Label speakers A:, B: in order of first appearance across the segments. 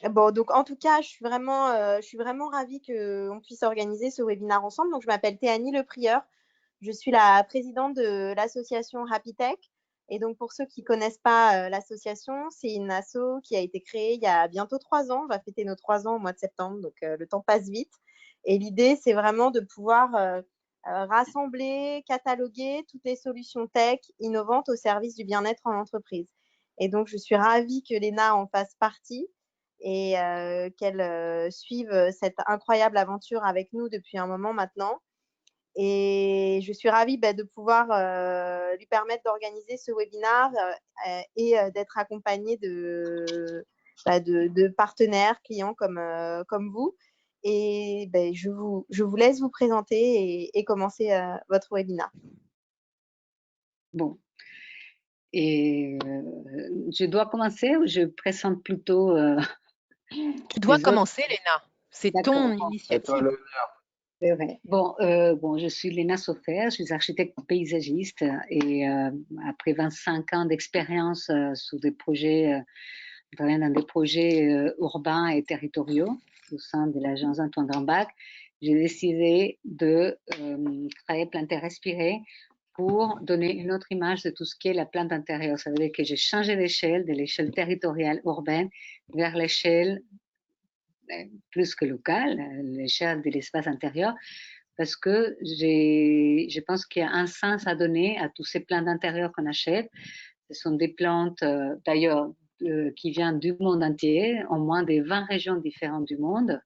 A: Bon, donc en tout cas, je suis vraiment ravie qu'on puisse organiser ce webinaire ensemble. Donc, je m'appelle Théanie Leprieur. Je suis la présidente de l'association Happy Tech. Et donc, pour ceux qui ne connaissent pas l'association, c'est une asso qui a été créée il y a bientôt 3 ans. On va fêter nos 3 ans au mois de septembre, donc le temps passe vite. Et l'idée, c'est vraiment de pouvoir rassembler, cataloguer toutes les solutions tech innovantes au service du bien-être en entreprise. Et donc, je suis ravie que l'ENA en fasse partie et qu'elle suive cette incroyable aventure avec nous depuis un moment maintenant. Et je suis ravie de pouvoir lui permettre d'organiser ce webinaire et d'être accompagnée de partenaires, clients comme vous. Et je vous laisse vous présenter et commencer votre webinaire.
B: Bon. Et je dois commencer ou je présente plutôt
C: Tu dois
B: les autres?
C: commencer, Léna. C'est
B: D'accord.
C: ton initiative.
B: C'est vrai. Bon, je suis Léna Sofer, je suis architecte paysagiste et après 25 ans d'expérience sur des projets, dans des projets urbains et territoriaux au sein de l'agence Antoine Grambach, j'ai décidé de travailler Planter Respirer pour donner une autre image de tout ce qui est la plante intérieure. Ça veut dire que j'ai changé d'échelle, de l'échelle territoriale urbaine vers l'échelle plus que locale, l'échelle de l'espace intérieur, parce que je pense qu'il y a un sens à donner à tous ces plantes d'intérieur qu'on achète. Ce sont des plantes, d'ailleurs, qui viennent du monde entier, en moins de 20 régions différentes du monde,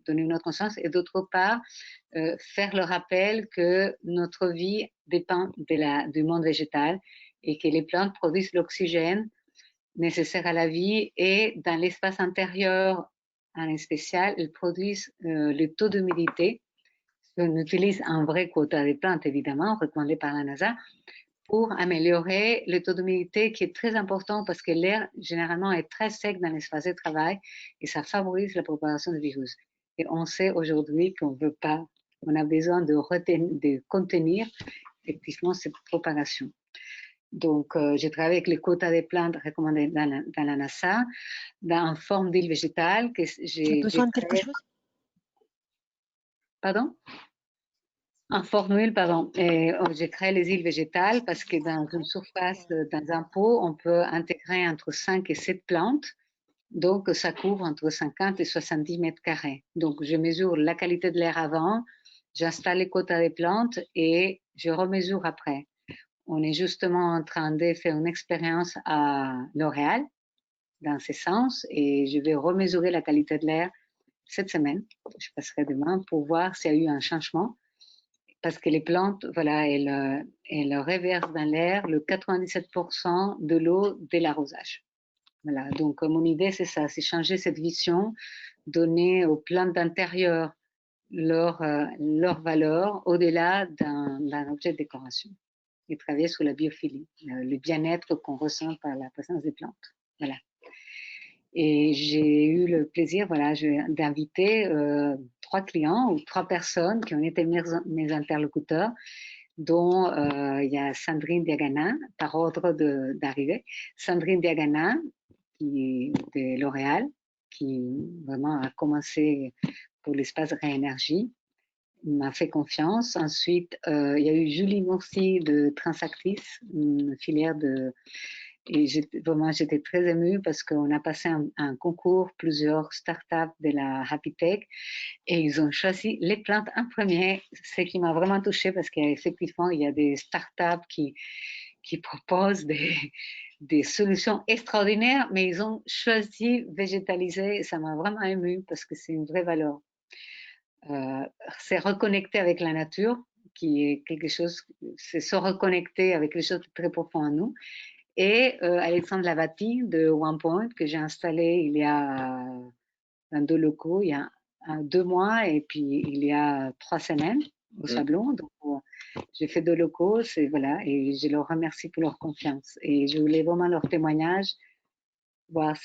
B: donner une autre conscience, et d'autre part, faire le rappel que notre vie dépend du monde végétal et que les plantes produisent l'oxygène nécessaire à la vie, et dans l'espace intérieur en spécial, elles produisent le taux d'humidité. On utilise un vrai quota de plantes, évidemment, recommandé par la NASA, pour améliorer le taux d'humidité qui est très important parce que l'air généralement est très sec dans l'espace de travail et ça favorise la propagation du virus. Et on sait aujourd'hui qu'on veut pas, on a besoin de contenir effectivement cette propagation. Donc, j'ai travaillé avec les quotas des plantes recommandés dans la NASA, en forme d'île végétale. Que
C: Tu as besoin de quelque chose?
B: Pardon? En formule, pardon. J'ai créé les îles végétales parce que dans une surface, dans un pot, on peut intégrer entre 5 et 7 plantes. Donc, ça couvre entre 50 et 70 mètres carrés. Donc, je mesure la qualité de l'air avant, j'installe les quotas des plantes et je remesure après. On est justement en train de faire une expérience à L'Oréal dans ce sens et je vais remesurer la qualité de l'air cette semaine. Je passerai demain pour voir s'il y a eu un changement. Parce que les plantes, voilà, elles réversent dans l'air le 97% de l'eau de l'arrosage. Voilà, donc mon idée, c'est ça, c'est changer cette vision, donner aux plantes d'intérieur leur valeur au-delà d'un objet de décoration et travailler sur la biophilie, le bien-être qu'on ressent par la présence des plantes. Voilà. Et j'ai eu le plaisir, voilà, d'inviter 3 clients ou 3 personnes qui ont été mes interlocuteurs, dont il y a Sandrine Diagana, par ordre d'arrivée. Sandrine Diagana, qui est de L'Oréal, qui vraiment a commencé pour l'espace Réénergie, m'a fait confiance. Ensuite, il y a eu Julie Mourcy de Transactis, une filière de... Et j'étais très émue parce qu'on a passé un concours, plusieurs startups de la Happy Tech, et ils ont choisi les plantes en premier, ce qui m'a vraiment touchée parce qu'effectivement, il y a des startups qui proposent des solutions extraordinaires, mais ils ont choisi végétaliser, et ça m'a vraiment émue parce que c'est une vraie valeur. C'est reconnecter avec la nature, qui est quelque chose, c'est se reconnecter avec quelque chose de très profond en nous. Et Alexandre Lavati de OnePoint, que j'ai installé il y a dans 2 locaux, il y a 2 mois et puis il y a 3 semaines au Sablon. Donc, j'ai fait 2 locaux, voilà, et je leur remercie pour leur confiance. Et je voulais vraiment leur témoignage, voir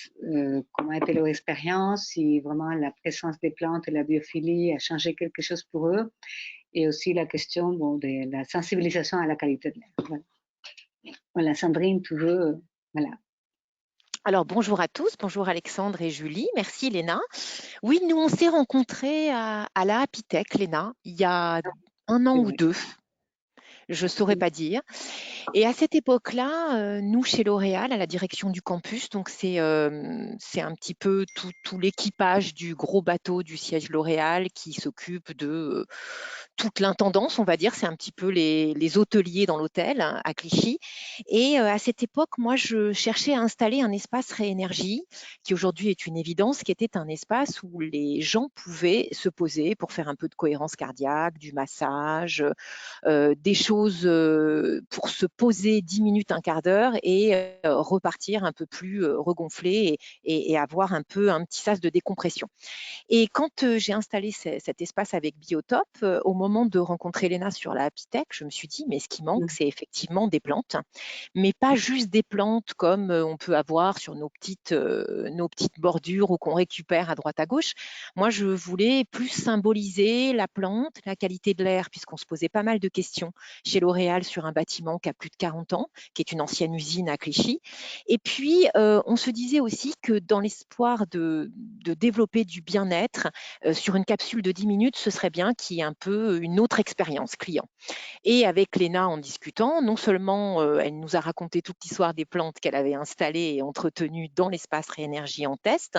B: comment était leur expérience, si vraiment la présence des plantes et la biophilie a changé quelque chose pour eux, et aussi la question de la sensibilisation à la qualité de l'air. Voilà. Voilà, Sandrine, tu veux, voilà.
C: Alors, bonjour à tous, bonjour Alexandre et Julie, merci Léna. Oui, nous on s'est rencontrés à la Happytech, Léna, il y a 1 an ou 2, je ne saurais pas dire. Et à cette époque-là, nous, chez L'Oréal, à la direction du campus, donc c'est un petit peu tout l'équipage du gros bateau du siège L'Oréal qui s'occupe de toute l'intendance, on va dire. C'est un petit peu les hôteliers dans l'hôtel hein, à Clichy. Et à cette époque, moi, je cherchais à installer un espace Réénergie, qui aujourd'hui est une évidence, qui était un espace où les gens pouvaient se poser pour faire un peu de cohérence cardiaque, du massage, des choses pour se poser 10 minutes, un quart d'heure et repartir un peu plus regonflé et avoir un petit sas de décompression. Et quand j'ai installé cet espace avec Biotop, au moment de rencontrer Léna sur la Happytech, je me suis dit, mais ce qui manque, c'est effectivement des plantes, mais pas juste des plantes comme on peut avoir sur nos petites bordures ou qu'on récupère à droite à gauche. Moi, je voulais plus symboliser la plante, la qualité de l'air, puisqu'on se posait pas mal de questions chez L'Oréal sur un bâtiment qui a plus de 40 ans, qui est une ancienne usine à Clichy. Et puis, on se disait aussi que dans l'espoir de développer du bien-être sur une capsule de 10 minutes, ce serait bien qu'il y ait un peu une autre expérience client. Et avec Léna, en discutant, non seulement elle nous a raconté toute l'histoire des plantes qu'elle avait installées et entretenues dans l'espace Réénergie en test,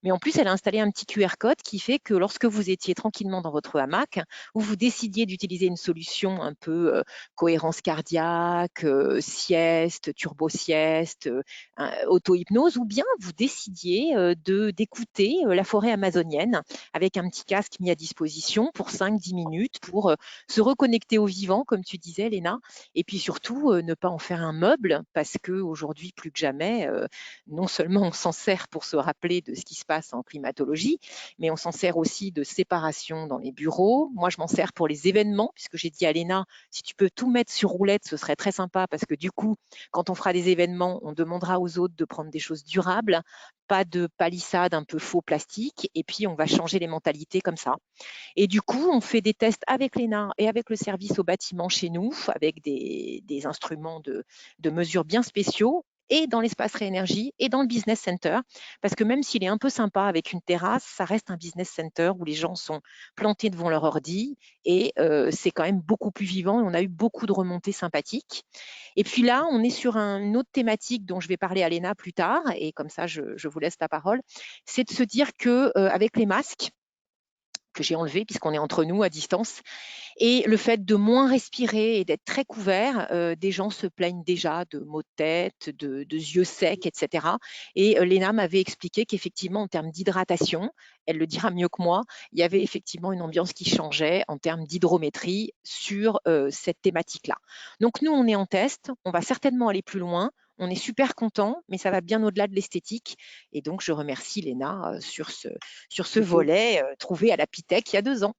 C: mais en plus, elle a installé un petit QR code qui fait que lorsque vous étiez tranquillement dans votre hamac, où vous décidiez d'utiliser une solution un peu cohérence cardiaque, sieste, turbo-sieste, auto-hypnose, ou bien vous décidiez d'écouter la forêt amazonienne avec un petit casque mis à disposition pour 5-10 minutes pour se reconnecter au vivant, comme tu disais, Léna, et puis surtout ne pas en faire un meuble, parce qu'aujourd'hui, plus que jamais, non seulement on s'en sert pour se rappeler de ce qui se passe en climatologie, mais on s'en sert aussi de séparation dans les bureaux. Moi, je m'en sers pour les événements, puisque j'ai dit à Léna, si tu peux tout mettre sur roulette, ce serait très sympa, parce que du coup, quand on fera des événements, on demandera aux autres de prendre des choses durables, pas de palissade un peu faux plastique, et puis on va changer les mentalités comme ça. Et du coup, on fait des tests avec l'ENA et avec le service au bâtiment chez nous, avec des instruments de mesure bien spéciaux, et dans l'espace Réénergie et dans le business center, parce que même s'il est un peu sympa avec une terrasse, ça reste un business center où les gens sont plantés devant leur ordi, et c'est quand même beaucoup plus vivant, et on a eu beaucoup de remontées sympathiques. Et puis là, on est sur une autre thématique dont je vais parler à Léna plus tard, et comme ça, je vous laisse la parole, c'est de se dire qu'avec les masques, que j'ai enlevé puisqu'on est entre nous à distance, et le fait de moins respirer et d'être très couvert, des gens se plaignent déjà de maux de tête, de yeux secs, etc. Et Léna m'avait expliqué qu'effectivement, en termes d'hydratation, elle le dira mieux que moi, il y avait effectivement une ambiance qui changeait en termes d'hydrométrie sur cette thématique-là. Donc nous, on est en test, on va certainement aller plus loin. On est super content, mais ça va bien au-delà de l'esthétique. Et donc, je remercie Léna sur ce volet trouvé à la Pitec il y a 2 ans.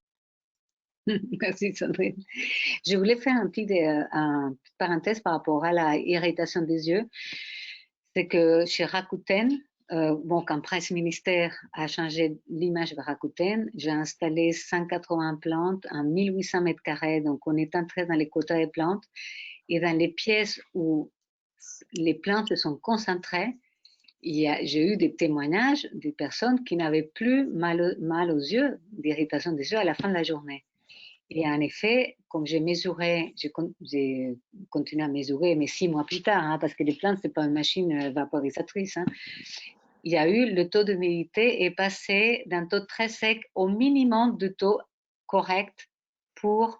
B: Merci Sandrine. Je voulais faire un petite parenthèse par rapport à la irritation des yeux. C'est que chez Rakuten, quand Presse Ministère a changé l'image de Rakuten, j'ai installé 180 plantes en 1800 mètres carrés. Donc, on est entré dans les quotas des plantes et dans les pièces où les plantes sont concentrées, j'ai eu des témoignages de personnes qui n'avaient plus mal aux yeux, d'irritation des yeux à la fin de la journée. Et en effet, comme j'ai mesuré, j'ai continué à mesurer, mais 6 mois plus tard, hein, parce que les plantes, ce n'est pas une machine vaporisatrice, hein, il y a eu le taux d'humidité est passé d'un taux très sec au minimum de taux correct pour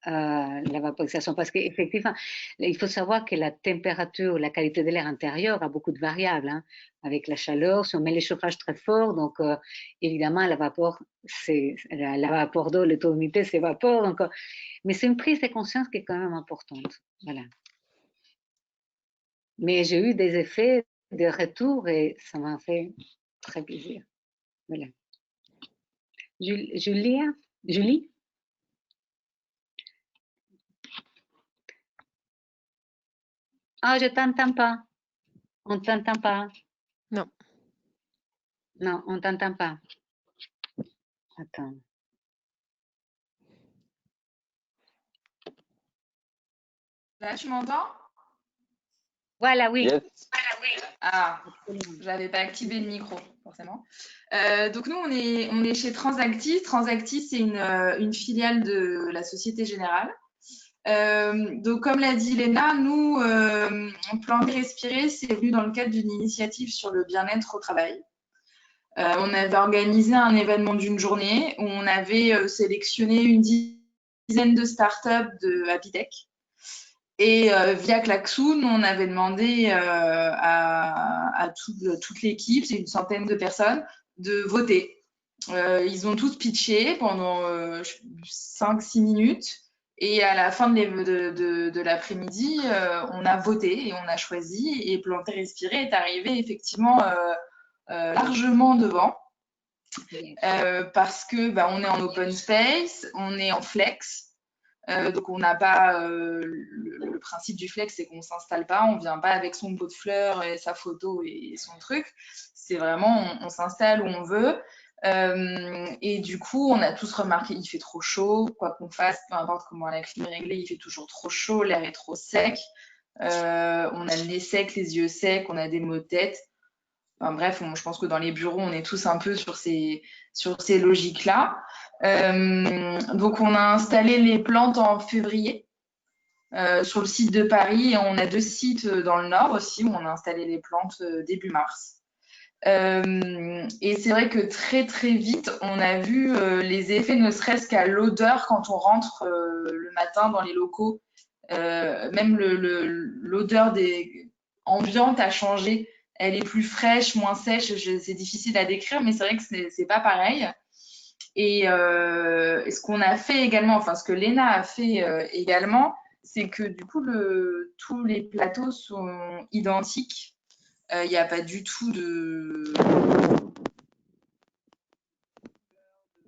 B: la vaporisation. Parce qu'effectivement, il faut savoir que la température, la qualité de l'air intérieur a beaucoup de variables. Hein, avec la chaleur, si on met les chauffages très forts, donc évidemment, la vapeur d'eau, le taux d'humidité s'évapore. Donc, mais c'est une prise de conscience qui est quand même importante. Voilà. Mais j'ai eu des effets de retour et ça m'a fait très plaisir. Voilà. Julie? Ah, je t'entends pas. On t'entend pas.
C: Non.
B: Non, on t'entend pas. Attends.
D: Là, tu m'entends?
B: Voilà, oui.
C: Yes.
D: Ah, j'avais pas activé le micro, forcément. Donc nous, on est chez Transactis. Transactis, c'est une filiale de la Société Générale. Donc comme l'a dit Léna, nous, Planter Respirer, c'est venu dans le cadre d'une initiative sur le bien-être au travail. On avait organisé un événement d'une journée où on avait sélectionné une dizaine de startups de Happytech. Et via Klaxoon, on avait demandé à toute l'équipe, c'est une centaine de personnes, de voter. Ils ont tous pitché pendant 5-6 minutes. Et à la fin de l'après-midi, on a voté et on a choisi. Et Planter Respirer est arrivé effectivement largement devant. Parce que on est en open space, on est en flex. Donc on n'a pas le principe du flex, c'est qu'on s'installe pas, on vient pas avec son pot de fleurs et sa photo et son truc. C'est vraiment on s'installe où on veut. Et du coup, on a tous remarqué, il fait trop chaud, quoi qu'on fasse, peu importe comment la clim est réglée, il fait toujours trop chaud, l'air est trop sec. On a le nez sec, les yeux secs, on a des maux de tête. Enfin, bref, je pense que dans les bureaux, on est tous un peu sur ces logiques-là. Donc, on a installé les plantes en février sur le site de Paris et on a 2 sites dans le nord aussi où on a installé les plantes début mars. Et c'est vrai que très très vite, on a vu les effets, ne serait-ce qu'à l'odeur quand on rentre le matin dans les locaux. Même l'odeur ambiante a changé. Elle est plus fraîche, moins sèche. C'est difficile à décrire, mais c'est vrai que c'est pas pareil. Et ce qu'on a fait également, enfin ce que Léna a fait également, c'est que du coup tous les plateaux sont identiques. Il n'y a pas du tout de.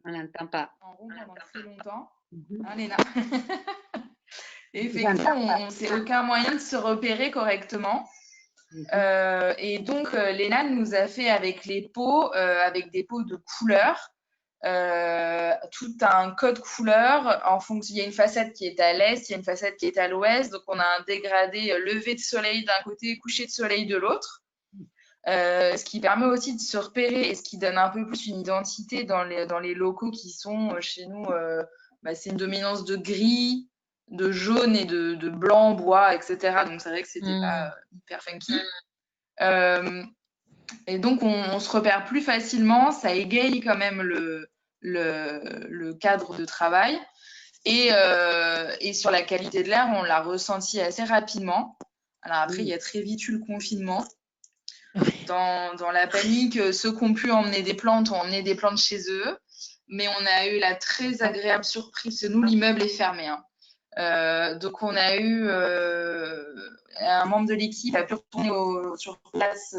B: On n'entend pas.
D: En rond pendant très longtemps. Hein, Léna. Effectivement, on sait aucun moyen de se repérer correctement. Et donc, Léna nous a fait avec les pots, avec des pots de couleurs, tout un code couleur en fonction. Il y a une façade qui est à l'est, il y a une façade qui est à l'ouest. Donc, on a un dégradé lever de soleil d'un côté, coucher de soleil de l'autre. Ce qui permet aussi de se repérer et ce qui donne un peu plus une identité dans les locaux qui sont chez nous. C'est une dominance de gris, de jaune et de blanc, bois, etc. Donc c'est vrai que c'était pas hyper funky. Et donc on se repère plus facilement, ça égaye quand même le cadre de travail. Et sur la qualité de l'air, on l'a ressenti assez rapidement. Alors après, il y a très vite eu le confinement. Dans la panique, ceux qui ont pu emmener des plantes ont emmené des plantes chez eux. Mais on a eu la très agréable surprise. Nous, l'immeuble est fermé. Donc, on a eu un membre de l'équipe a pu retourner sur place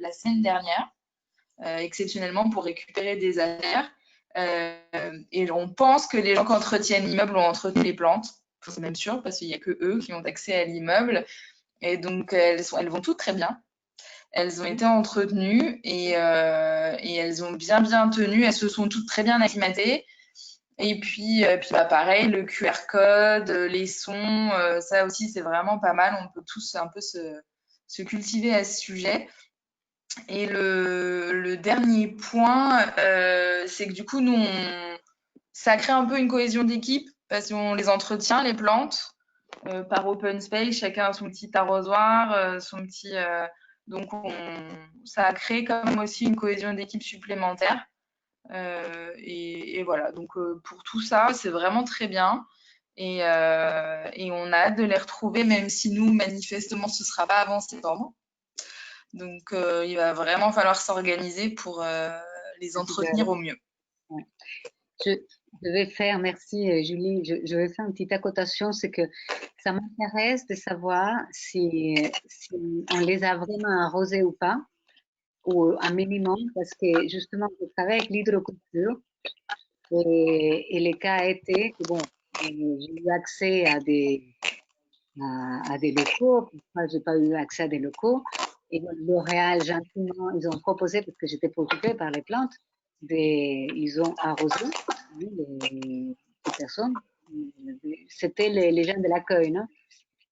D: la semaine dernière, exceptionnellement pour récupérer des affaires. Et on pense que les gens qui entretiennent l'immeuble ont entretenu les plantes. C'est même sûr, parce qu'il n'y a que eux qui ont accès à l'immeuble. Et donc, elles vont toutes très bien. Elles ont été entretenues et elles ont bien tenu. Elles se sont toutes très bien acclimatées. Et puis pareil, le QR code, les sons, ça aussi c'est vraiment pas mal. On peut tous un peu se cultiver à ce sujet. Et le dernier point, c'est que du coup, nous, ça crée un peu une cohésion d'équipe parce qu'on les entretient, les plantes, par open space. Chacun a son petit arrosoir, son petit. Donc, ça a créé quand même aussi une cohésion d'équipe supplémentaire. Et voilà, donc pour tout ça, c'est vraiment très bien. Et on a hâte de les retrouver, même si nous, manifestement, ce ne sera pas avant septembre. Donc, il va vraiment falloir s'organiser pour les entretenir au mieux.
B: Je vais faire, merci Julie, je vais faire une petite accotation, c'est que ça m'intéresse de savoir si on les a vraiment arrosés ou pas, ou un minimum, parce que justement, je travaille avec l'hydroculture et le cas a été que, bon, j'ai eu accès à des locaux, moi, j'ai pas eu accès à des locaux, et L'Oréal, gentiment, ils ont proposé, parce que j'étais préoccupée par les plantes, ils ont arrosé les personnes. C'était les gens de l'accueil, non?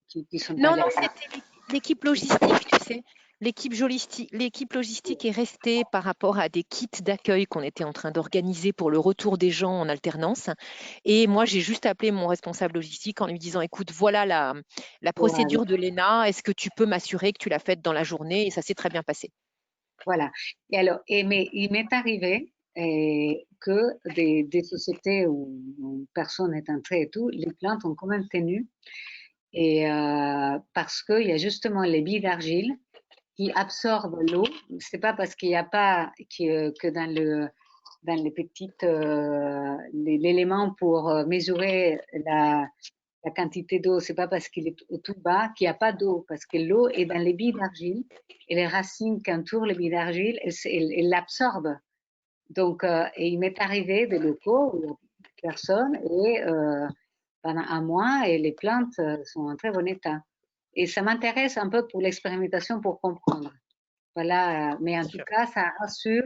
B: Qui sont
C: Non, c'était l'équipe logistique, tu sais. L'équipe logistique est restée par rapport à des kits d'accueil qu'on était en train d'organiser pour le retour des gens en alternance. Et moi, j'ai juste appelé mon responsable logistique en lui disant, écoute, voilà la procédure de Léna, est-ce que tu peux m'assurer que tu l'as faite dans la journée? Et ça s'est très bien passé.
B: Voilà. Et alors, mais il m'est arrivé que des sociétés où personne n'est entré et tout, les plantes ont quand même tenu. Et parce qu'il y a justement les billes d'argile qui absorbent l'eau. C'est pas parce qu'il n'y a pas que dans les petites l'élément pour mesurer la quantité d'eau, c'est pas parce qu'il est tout bas qu'il n'y a pas d'eau, parce que l'eau est dans les billes d'argile et les racines qui entourent les billes d'argile, elles l'absorbent. Donc, et il m'est arrivé des locaux où il n'y a personne et pendant un mois et les plantes sont en très bon état. Et ça m'intéresse un peu pour l'expérimentation pour comprendre. Voilà, mais en tout cas, ça rassure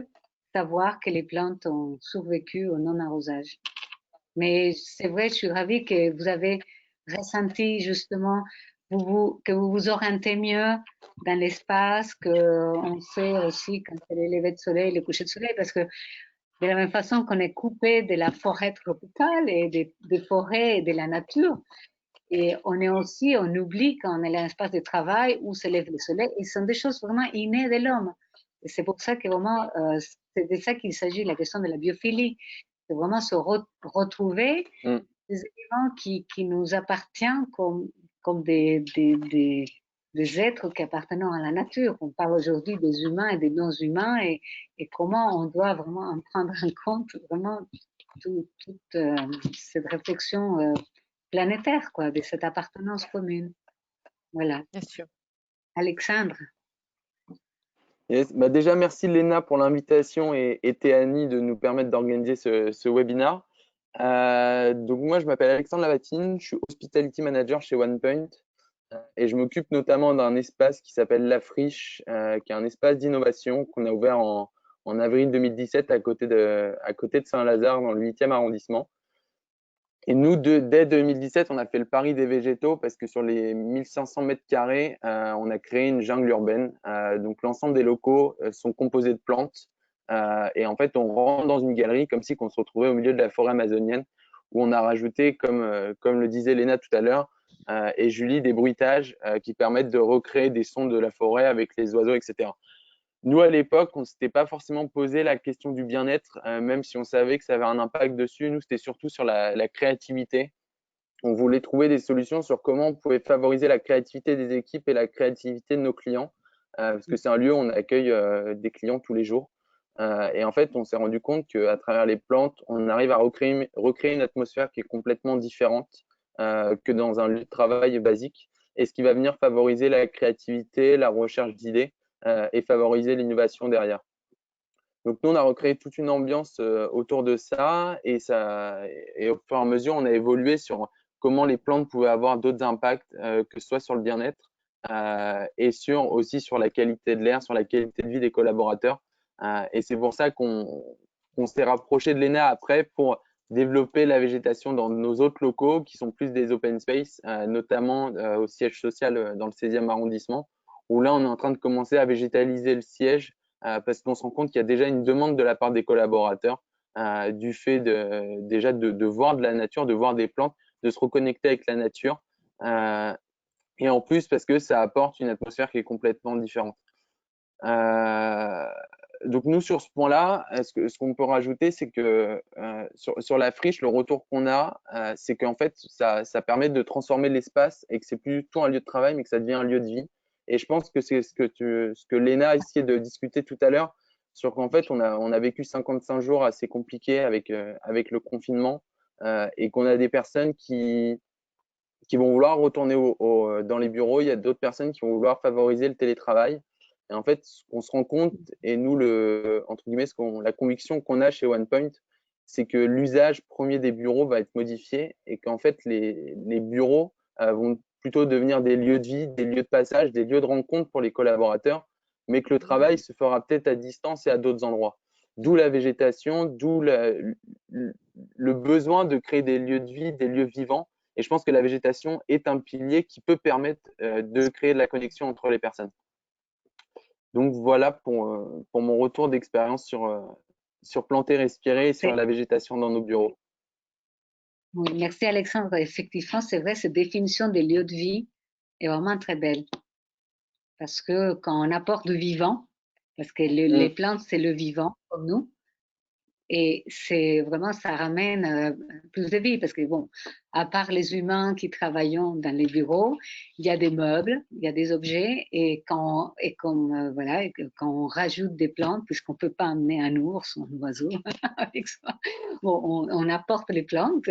B: savoir que les plantes ont survécu au non-arrosage. Mais c'est vrai, je suis ravie que vous avez ressenti justement que vous vous orientez mieux dans l'espace, qu'on sait aussi quand c'est les levées de soleil, les couchers de soleil, parce que de la même façon qu'on est coupé de la forêt tropicale et des forêts et de la nature, et on oublie quand on est dans l'espace de travail où se lève le soleil, et ce sont des choses vraiment innées de l'homme. Et c'est pour ça que vraiment, c'est de ça qu'il s'agit, la question de la biophilie. C'est vraiment se retrouver des éléments qui nous appartiennent comme des êtres qui appartiennent à la nature. On parle aujourd'hui des humains et des non-humains et comment on doit vraiment en prendre en compte vraiment toute cette réflexion planétaire, quoi, de cette appartenance commune. Voilà.
C: Bien sûr.
B: Alexandre.
E: Yes. Bah déjà, merci Léna pour l'invitation et Théanie de nous permettre d'organiser ce webinaire. Donc moi, je m'appelle Alexandre Lavatine, je suis Hospitality Manager chez OnePoint et je m'occupe notamment d'un espace qui s'appelle La Friche, qui est un espace d'innovation qu'on a ouvert en avril 2017 à côté de Saint-Lazare dans le 8e arrondissement. Et nous, dès 2017, on a fait le pari des végétaux parce que sur les 1500 mètres carrés, on a créé une jungle urbaine. Donc, l'ensemble des locaux sont composés de plantes. Et en fait, on rentre dans une galerie comme si on se retrouvait au milieu de la forêt amazonienne où on a rajouté, comme le disait Léna tout à l'heure, et Julie, des bruitages qui permettent de recréer des sons de la forêt avec les oiseaux, etc. Nous, à l'époque, on ne s'était pas forcément posé la question du bien-être, même si on savait que ça avait un impact dessus. Nous, c'était surtout sur la créativité. On voulait trouver des solutions sur comment on pouvait favoriser la créativité des équipes et la créativité de nos clients, parce que c'est un lieu où on accueille des clients tous les jours. Et en fait, on s'est rendu compte qu'à travers les plantes, on arrive à recréer une atmosphère qui est complètement différente que dans un lieu de travail basique, et ce qui va venir favoriser la créativité, la recherche d'idées et favoriser l'innovation derrière. Donc nous, on a recréé toute une ambiance autour de ça et au fur et à mesure, on a évolué sur comment les plantes pouvaient avoir d'autres impacts, que ce soit sur le bien-être et aussi sur la qualité de l'air, sur la qualité de vie des collaborateurs. Et c'est pour ça qu'on s'est rapproché de l'ENA après pour développer la végétation dans nos autres locaux qui sont plus des open space, notamment au siège social dans le 16e arrondissement, où là, on est en train de commencer à végétaliser le siège parce qu'on se rend compte qu'il y a déjà une demande de la part des collaborateurs du fait de voir de la nature, de voir des plantes, de se reconnecter avec la nature. Et en plus, parce que ça apporte une atmosphère qui est complètement différente. Donc nous, sur ce point-là, ce qu'on peut rajouter, c'est que sur la friche, le retour qu'on a, c'est qu'en fait, ça permet de transformer l'espace et que c'est plus du tout un lieu de travail, mais que ça devient un lieu de vie. Et je pense que c'est ce que Léna a essayé de discuter tout à l'heure, sur qu'en fait, on a vécu 55 jours assez compliqués avec le confinement et qu'on a des personnes qui vont vouloir retourner dans les bureaux. Il y a d'autres personnes qui vont vouloir favoriser le télétravail. Et en fait, ce qu'on se rend compte, et nous, entre guillemets, la conviction qu'on a chez OnePoint, c'est que l'usage premier des bureaux va être modifié et qu'en fait, les bureaux vont plutôt devenir des lieux de vie, des lieux de passage, des lieux de rencontre pour les collaborateurs, mais que le travail se fera peut-être à distance et à d'autres endroits. D'où la végétation, d'où le besoin de créer des lieux de vie, des lieux vivants. Et je pense que la végétation est un pilier qui peut permettre de créer de la connexion entre les personnes. Donc voilà pour mon retour d'expérience sur planter, respirer et sur la végétation dans nos bureaux.
B: Oui, merci Alexandre. Effectivement, c'est vrai, cette définition des lieux de vie est vraiment très belle. Parce que quand on apporte du vivant, parce que les plantes, c'est le vivant, comme nous, et c'est vraiment, ça ramène plus de vie, parce que bon, à part les humains qui travaillons dans les bureaux, il y a des meubles, il y a des objets, et quand on rajoute des plantes, puisqu'on peut pas amener un ours ou un oiseau avec ça, bon, on apporte les plantes,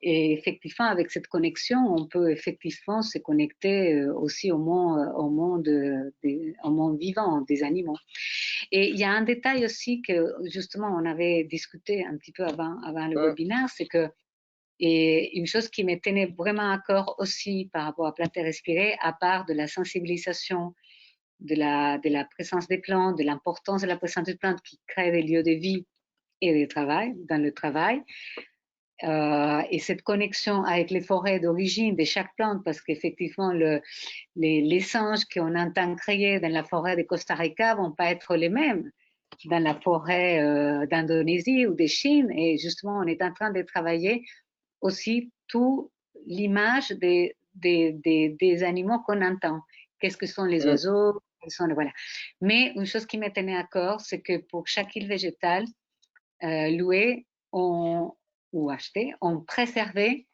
B: et effectivement, avec cette connexion, on peut effectivement se connecter aussi au monde vivant, des animaux. Et il y a un détail aussi que justement on avait discuté un petit peu avant le webinaire, c'est que et une chose qui me tenait vraiment à cœur aussi par rapport à planter et respirer, à part de la sensibilisation de la présence des plantes, de l'importance de la présence des plantes qui crée des lieux de vie et de travail, dans le travail, et cette connexion avec les forêts d'origine de chaque plante, parce qu'effectivement, les singes qu'on entend crier dans la forêt de Costa Rica vont pas être les mêmes dans la forêt d'Indonésie ou de Chine. Et justement, on est en train de travailler aussi tout l'image des animaux qu'on entend. Qu'est-ce que sont les oiseaux, voilà. Mais une chose qui me tenait à cœur, c'est que pour chaque île végétale louée ou achetée, on préservait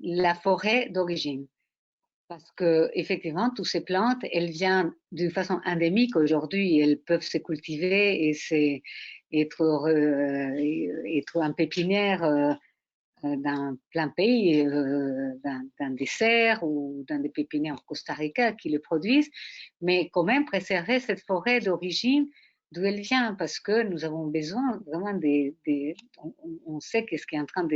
B: la forêt d'origine. Parce que effectivement, toutes ces plantes, elles viennent d'une façon endémique aujourd'hui. Elles peuvent se cultiver et être en pépinière dans plein de pays, dans des serres ou dans des pépinières au Costa Rica qui le produisent, mais quand même préserver cette forêt d'origine d'où elle vient, parce que nous avons besoin vraiment on sait qu'est-ce qui est en train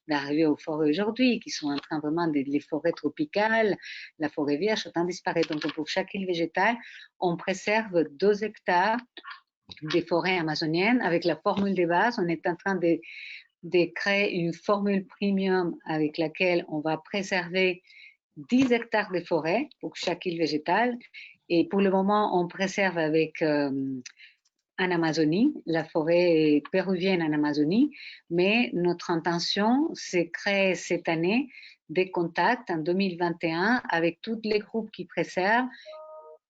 B: d'arriver aux forêts aujourd'hui, qui sont en train vraiment les forêts tropicales, la forêt vierge sont en train de disparaître. Donc pour chaque île végétale, on préserve 2 hectares des forêts amazoniennes avec la formule de base. On est en train de créer une formule premium avec laquelle on va préserver 10 hectares de forêt pour chaque île végétale. Et pour le moment, on préserve avec en Amazonie, la forêt péruvienne en Amazonie, mais notre intention, c'est créer cette année des contacts en 2021 avec tous les groupes qui préservent,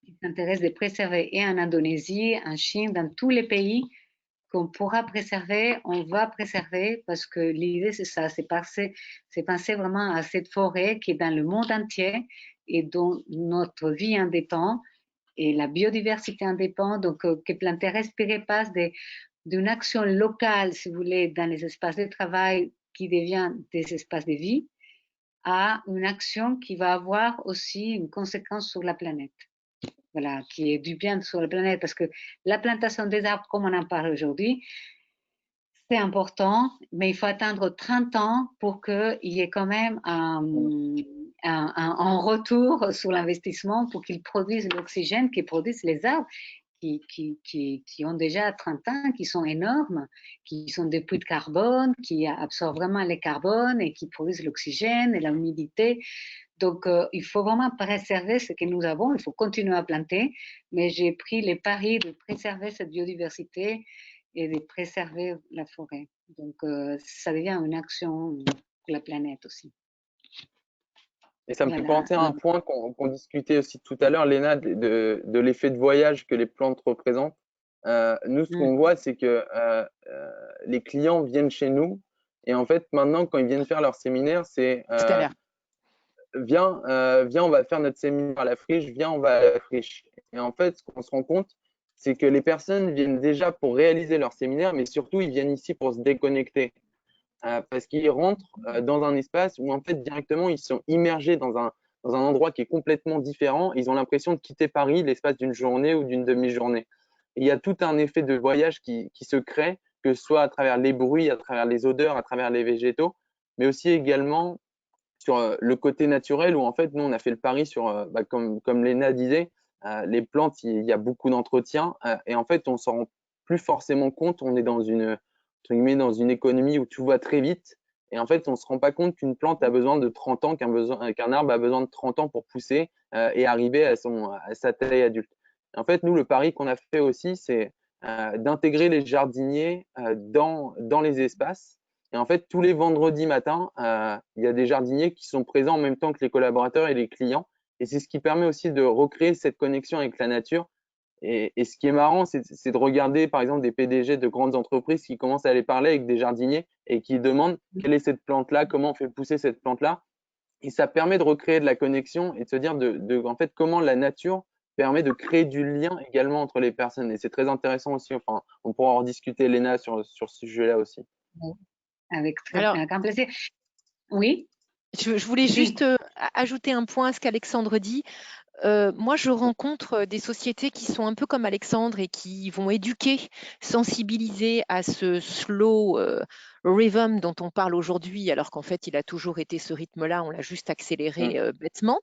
B: qui s'intéressent de préserver et en Indonésie, en Chine, dans tous les pays qu'on pourra préserver, on va préserver, parce que l'idée c'est ça, c'est penser vraiment à cette forêt qui est dans le monde entier et dont notre vie en dépend et la biodiversité en dépend. Donc que planter respirer passe d'une action locale, si vous voulez, dans les espaces de travail qui devient des espaces de vie, à une action qui va avoir aussi une conséquence sur la planète. Voilà, qui est du bien sur la planète, parce que la plantation des arbres, comme on en parle aujourd'hui, c'est important, mais il faut attendre 30 ans pour qu'il y ait quand même un retour sur l'investissement pour qu'ils produisent l'oxygène que produisent les arbres qui ont déjà 30 ans, qui sont énormes, qui sont des puits de carbone, qui absorbent vraiment le carbone et qui produisent l'oxygène et l'humidité. Donc, il faut vraiment préserver ce que nous avons, il faut continuer à planter, mais j'ai pris les paris de préserver cette biodiversité et de préserver la forêt. Donc, ça devient une action pour la planète aussi.
E: Et ça me fait penser à un point qu'on discutait aussi tout à l'heure, Léna, de l'effet de voyage que les plantes représentent. Nous, ce qu'on voit, c'est que les clients viennent chez nous et en fait, maintenant, quand ils viennent faire leur séminaire, c'est viens, on va faire notre séminaire à la friche, viens, on va à la friche. Et en fait, ce qu'on se rend compte, c'est que les personnes viennent déjà pour réaliser leur séminaire, mais surtout, ils viennent ici pour se déconnecter. Parce qu'ils rentrent dans un espace où, en fait, directement, ils sont immergés dans un endroit qui est complètement différent. Ils ont l'impression de quitter Paris l'espace d'une journée ou d'une demi-journée. Il y a tout un effet de voyage qui se crée, que ce soit à travers les bruits, à travers les odeurs, à travers les végétaux, mais aussi également sur le côté naturel où en fait nous on a fait le pari sur comme Léna disait, les plantes il y a beaucoup d'entretien et en fait on s'en rend plus forcément compte. On est dans une économie où tout va très vite et en fait on se rend pas compte qu'une plante a besoin de 30 ans, qu'un arbre a besoin de 30 ans pour pousser et arriver à sa taille adulte. Et en fait, nous, le pari qu'on a fait aussi, c'est d'intégrer les jardiniers dans les espaces. Et en fait, tous les vendredis matins, il y a des jardiniers qui sont présents en même temps que les collaborateurs et les clients. Et c'est ce qui permet aussi de recréer cette connexion avec la nature. Et ce qui est marrant, c'est de regarder, par exemple, des PDG de grandes entreprises qui commencent à aller parler avec des jardiniers et qui demandent quelle est cette plante-là, comment on fait pousser cette plante-là. Et ça permet de recréer de la connexion et de se dire en fait, comment la nature permet de créer du lien également entre les personnes. Et c'est très intéressant aussi. Enfin, on pourra en discuter, Léna, sur ce sujet-là aussi.
B: Avec
C: Alors,
B: grand plaisir. Oui,
C: je voulais juste ajouter un point à ce qu'Alexandre dit. Moi, je rencontre des sociétés qui sont un peu comme Alexandre et qui vont éduquer, sensibiliser à ce slow rhythm dont on parle aujourd'hui, alors qu'en fait, il a toujours été ce rythme-là, on l'a juste accéléré bêtement.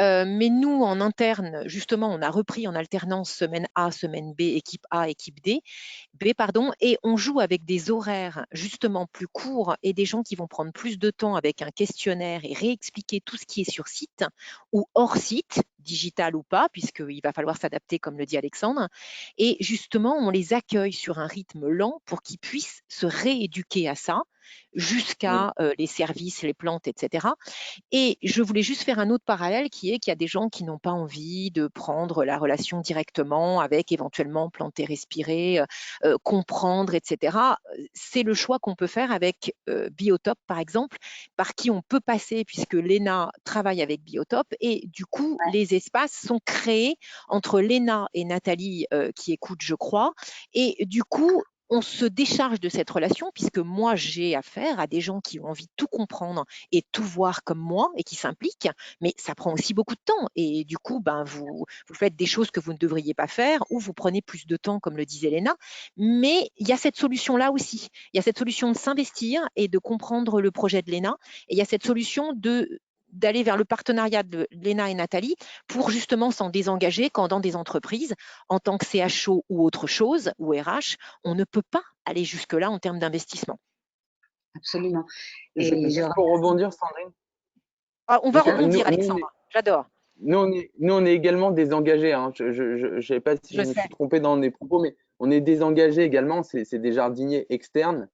C: Mais nous, en interne, justement, on a repris en alternance semaine A, semaine B, équipe A, équipe B, pardon, et on joue avec des horaires justement plus courts et des gens qui vont prendre plus de temps avec un questionnaire et réexpliquer tout ce qui est sur site ou hors site, digital ou pas, puisqu'il va falloir s'adapter, comme le dit Alexandre. Et justement, on les accueille sur un rythme lent pour qu'ils puissent se rééduquer à ça jusqu'à les services, les plantes, etc. Et je voulais juste faire un autre parallèle qui est qu'il y a des gens qui n'ont pas envie de prendre la relation directement avec éventuellement planter, respirer, comprendre, etc. C'est le choix qu'on peut faire avec Biotop, par exemple, par qui on peut passer puisque Léna travaille avec Biotop et du coup, les espaces sont créés entre Léna et Nathalie qui écoutent, je crois. Et du coup, on se décharge de cette relation puisque moi, j'ai affaire à des gens qui ont envie de tout comprendre et tout voir comme moi et qui s'impliquent, mais ça prend aussi beaucoup de temps. Et du coup, vous faites des choses que vous ne devriez pas faire ou vous prenez plus de temps, comme le disait Léna. Mais il y a cette solution-là aussi. Il y a cette solution de s'investir et de comprendre le projet de Léna. Et il y a cette solution d'aller vers le partenariat de Léna et Nathalie pour justement s'en désengager quand dans des entreprises, en tant que CHO ou autre chose, ou RH, on ne peut pas aller jusque-là en termes d'investissement.
B: absolument.
E: Juste pour rebondir, Sandrine.
C: On va rebondir, Alexandre. J'adore.
E: Nous, on est également désengagés. Hein. Je ne sais pas si je me suis trompé dans mes propos, mais on est désengagés également. C'est des jardiniers externes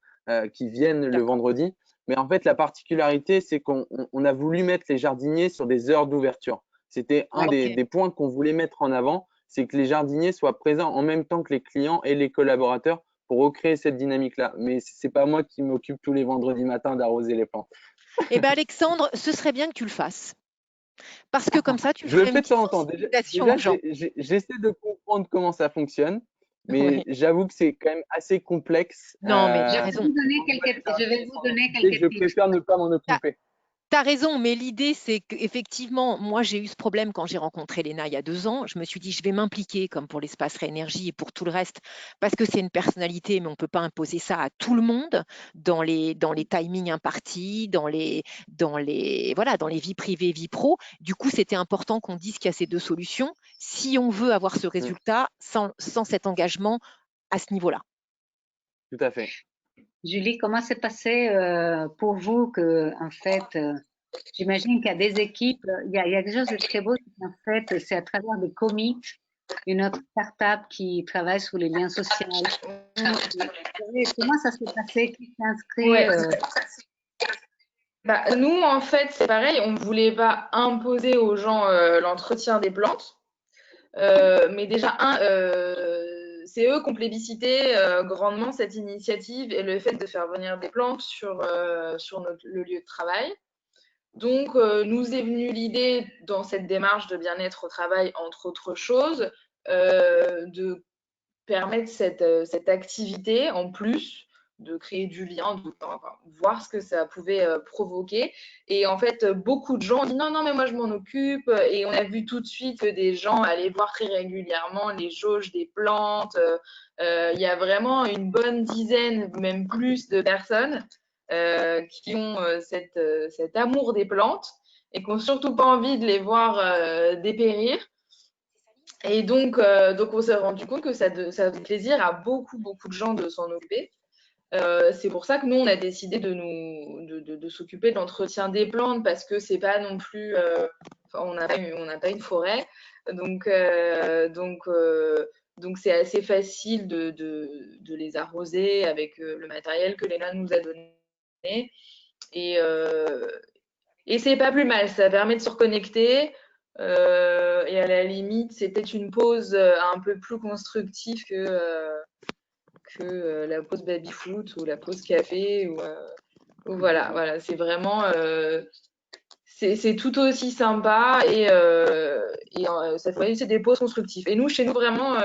E: qui viennent le vendredi. Mais en fait, la particularité, c'est qu'on a voulu mettre les jardiniers sur des heures d'ouverture. C'était un des points qu'on voulait mettre en avant, c'est que les jardiniers soient présents en même temps que les clients et les collaborateurs pour recréer cette dynamique-là. Mais ce n'est pas moi qui m'occupe tous les vendredis matins d'arroser les plantes.
C: Eh bien, Alexandre, ce serait bien que tu le fasses. Parce que comme ça, tu
E: je le
C: ferais
E: fais
C: une
E: de temps en
C: petite
E: temps. Déjà,
C: sensibilisation aux gens.
E: j'essaie de comprendre comment ça fonctionne, mais j'avoue que c'est quand même assez complexe.
C: Non, mais tu as raison.
B: Je vais vous donner quelques
E: Je préfère ne pas m'en occuper.
C: Tu as raison, mais l'idée, c'est qu'effectivement, moi, j'ai eu ce problème quand j'ai rencontré Léna il y a 2 ans. Je me suis dit, je vais m'impliquer comme pour l'espace Réénergie et pour tout le reste, parce que c'est une personnalité, mais on ne peut pas imposer ça à tout le monde dans les timings impartis, dans les vies privées, vies pro. Du coup, c'était important qu'on dise qu'il y a ces 2 solutions si on veut avoir ce résultat sans cet engagement à ce niveau-là.
E: Tout à fait.
B: Julie, comment s'est passé pour vous que, en fait, j'imagine qu'il y a des équipes, il y a quelque chose de très beau, en fait, c'est à travers des comics, une autre start-up qui travaille sur les liens sociaux. Comment ça s'est passé? Qui s'est inscrit?
D: Nous, en fait, c'est pareil, on ne voulait pas imposer aux gens l'entretien des plantes, mais déjà, c'est eux qui ont plébiscité grandement cette initiative et le fait de faire venir des plantes sur le lieu de travail. Donc, nous est venue l'idée, dans cette démarche de bien-être au travail, entre autres choses, de permettre cette activité en plus, de créer du lien, voir ce que ça pouvait provoquer. Et en fait, beaucoup de gens ont dit non, mais moi je m'en occupe. Et on a vu tout de suite des gens aller voir très régulièrement les jauges des plantes. Il y a vraiment une bonne dizaine, même plus, de personnes qui ont cet amour des plantes et qui n'ont surtout pas envie de les voir dépérir. Et donc on s'est rendu compte que ça fait plaisir à beaucoup de gens de s'en occuper. C'est pour ça que nous, on a décidé de s'occuper de l'entretien des plantes parce que c'est pas non plus, on n'a pas une forêt. Donc, c'est assez facile de les arroser avec le matériel que Léna nous a donné. Et c'est pas plus mal, ça permet de se reconnecter. Et à la limite, c'est peut-être une pause un peu plus constructive que la pause baby-foot ou la pause café. Ou voilà, c'est vraiment c'est tout aussi sympa et cette fois c'est des pauses constructives. Et nous, chez nous, vraiment,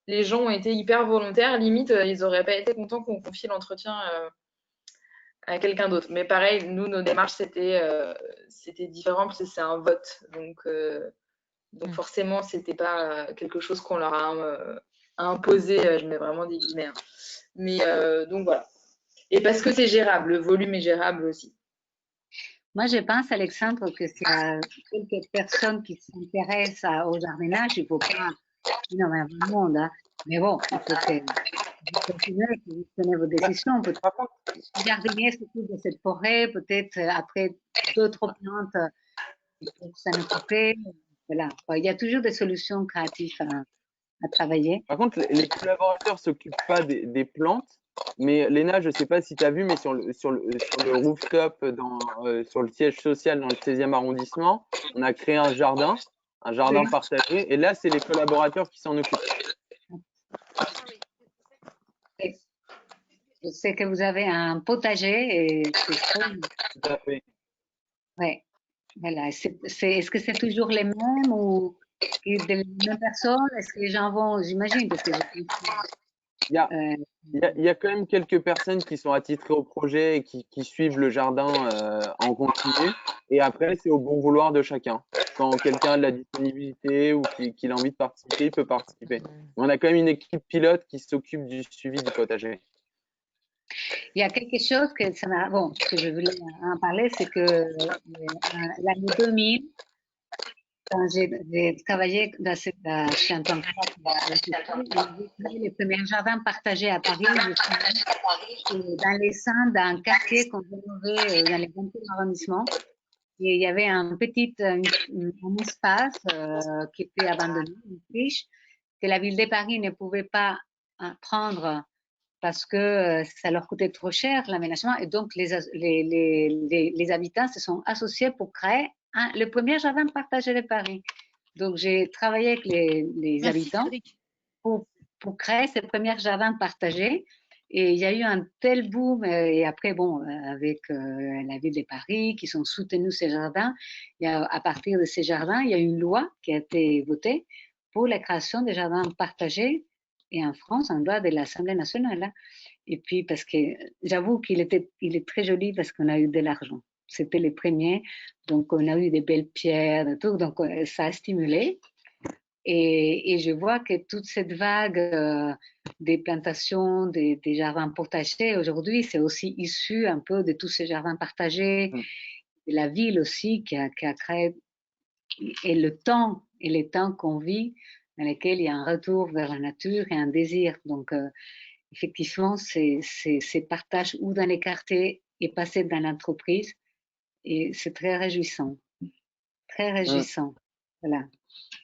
D: les gens ont été hyper volontaires. Limite, ils auraient pas été contents qu'on confie l'entretien à quelqu'un d'autre. Mais pareil, nous, nos démarches, c'était différent parce que c'est un vote. Donc forcément, c'était pas quelque chose qu'on leur a imposé. Je mets vraiment des guillemets. Hein. Mais donc voilà. Et parce que c'est gérable, le volume est gérable aussi.
B: Moi, je pense, Alexandre, que s'il y a quelques personnes qui s'intéressent au jardinage, il ne faut pas énormément de monde. Hein. Mais bon, il faut que vous continuez, que vous prenez vos décisions. Peut-être le jardinier s'occupe de cette forêt, peut-être après d'autres plantes, il faut s'en occuper. Voilà. Il y a toujours des solutions créatives à travailler.
E: Par contre, les collaborateurs ne s'occupent pas des plantes. Mais Léna, je ne sais pas si tu as vu, mais sur le rooftop, sur le siège social dans le 16e arrondissement, on a créé un jardin
B: Oui.
E: partagé. Et là, c'est les collaborateurs qui s'en occupent.
B: Je sais que vous avez un potager et c'est trop.
E: Tout à fait.
B: Ouais. Voilà. Est-ce que c'est toujours les mêmes ou les mêmes personnes? Est-ce que les gens vont, j'imagine, parce que
E: Il y a quand même quelques personnes qui sont attitrées au projet et qui suivent le jardin en continu. Et après, c'est au bon vouloir de chacun. Quand quelqu'un a de la disponibilité ou qu'il a envie de participer, il peut participer. Mais on a quand même une équipe pilote qui s'occupe du suivi du potager.
B: Il y a quelque chose que que je voulais en parler, c'est que l'année 2000, quand j'ai travaillé chez un contrat, les premiers jardins partagés à Paris, dans les centres d'un quartier qu'on rénovait dans les 20e arrondissements. Et il y avait un espace qui était abandonné, une friche, que la ville de Paris ne pouvait pas prendre parce que ça leur coûtait trop cher l'aménagement. Et donc, les habitants se sont associés pour créer le premier jardin partagé de Paris. Donc, j'ai travaillé avec les habitants pour créer ce premier jardin partagé. Et il y a eu un tel boom. Et après, bon, avec la ville de Paris qui sont soutenus ces jardins, à partir de ces jardins, il y a une loi qui a été votée pour la création des jardins partagés. Et en France, en loi de l'Assemblée nationale. Hein. Et puis, parce que j'avoue qu'il est très joli parce qu'on a eu de l'argent. C'était les premiers. Donc, on a eu des belles pierres, et tout. Donc, ça a stimulé. Et je vois que toute cette vague des plantations, des jardins partagés, aujourd'hui, c'est aussi issu un peu de tous ces jardins partagés, de la ville aussi qui a créé, et les temps qu'on vit, dans lesquels il y a un retour vers la nature et un désir. Donc, effectivement, c'est partage ou dans les quartiers et passer dans l'entreprise. Et c'est très réjouissant. Très réjouissant. Voilà.